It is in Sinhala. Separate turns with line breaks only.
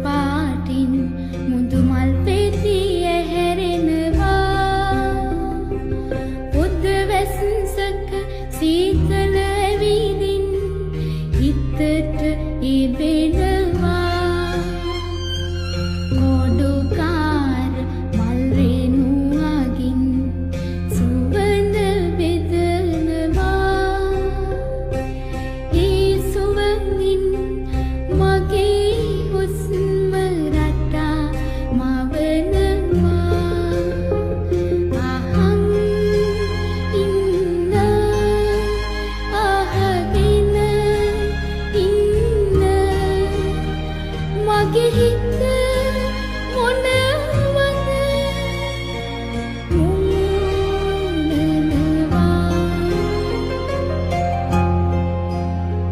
පාටින් මුදුමල් පෙතිය හැරෙනවා පොද වැස්සක සීතල ඇවිදින් හිතට ඉබෙනවා කොඩුකාර මල් රේණුවකින් සුවඳ බෙදනවා ඒ සුවඳින් මගේ හුස්ම රටා මවනවා අහන් ඉන්න අහගෙන ඉන්න මගේ